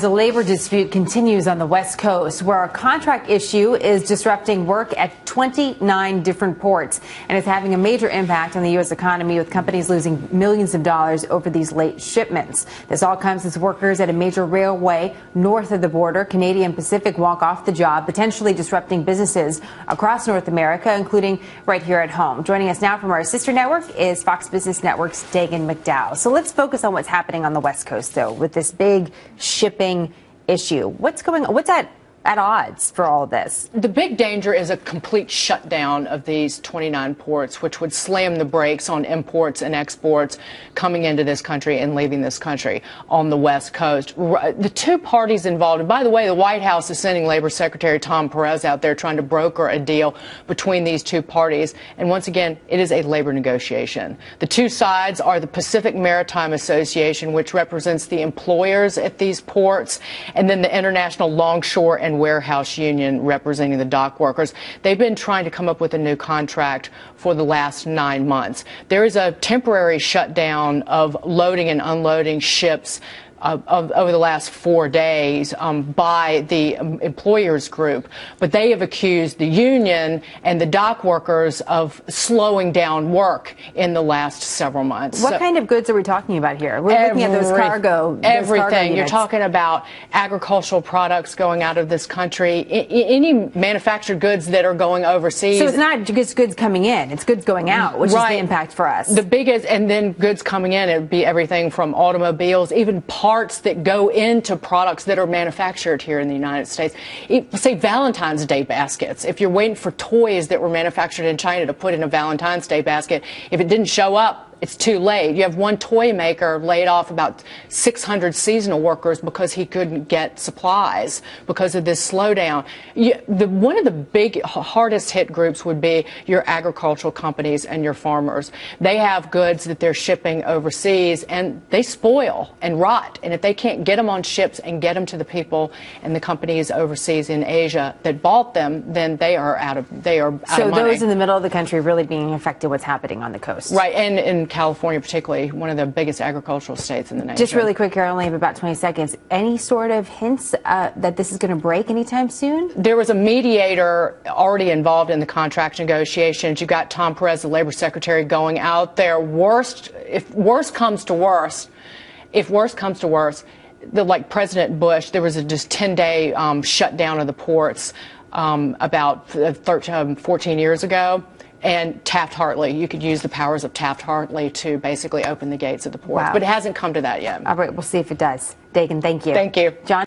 The labor dispute continues on the West Coast, where a contract issue is disrupting work at 29 different ports and is having a major impact on the U.S. economy, with companies losing millions of dollars over these late shipments. This all comes as workers at a major railway north of the border, Canadian Pacific, walk off the job, potentially disrupting businesses across North America, including right here at home. Joining us now from our sister network is Fox Business Network's Dagan McDowell. So let's focus on what's happening on the West Coast, though, with this big shipping issue. What's going on? What's at odds for all of this? The big danger is a complete shutdown of these 29 ports, which would slam the brakes on imports and exports coming into this country and leaving this country on the West Coast. The two parties involved, and by the way, the White House is sending Labor Secretary Tom Perez out there trying to broker a deal between these two parties. And once again, it is a labor negotiation. The two sides are the Pacific Maritime Association, which represents the employers at these ports, and then the International Longshore and Warehouse Union, representing the dock workers. They've been trying to come up with a new contract for the last 9 months. There is a temporary shutdown of loading and unloading ships over the last 4 days by the employers group, but they have accused the union and the dock workers of slowing down work in the last several months. What kind of goods are we talking about here? We're looking at those cargo. Everything. You're talking about agricultural products going out of this country, any manufactured goods that are going overseas. So it's not just goods coming in, it's goods going out, which is the impact for us. The biggest, and then goods coming in, it would be everything from automobiles, even parts that go into products that are manufactured here in the United States. Say Valentine's Day baskets. If you're waiting for toys that were manufactured in China to put in a Valentine's Day basket, if it didn't show up, it's too late. You have one toy maker laid off about 600 seasonal workers because he couldn't get supplies because of this slowdown. One of the big, hardest hit groups would be your agricultural companies and your farmers. They have goods that they're shipping overseas, and they spoil and rot. And if they can't get them on ships and get them to the people and the companies overseas in Asia that bought them, then they are out of money. So those in the middle of the country really being affected what's happening on the coast. Right, and in California particularly, one of the biggest agricultural states in the nation. Just really quick here, I only have about 20 seconds. Any sort of hints that this is going to break anytime soon? There was a mediator already involved in the contract negotiations. You've got Tom Perez, the labor secretary, going out there. If worse comes to worse, like President Bush, there was a just 10-day shutdown of the ports about 14 years ago. And Taft-Hartley, you could use the powers of Taft-Hartley to basically open the gates of the ports. Wow. But it hasn't come to that yet. All right, we'll see if it does. Dagan, thank you. Thank you. John?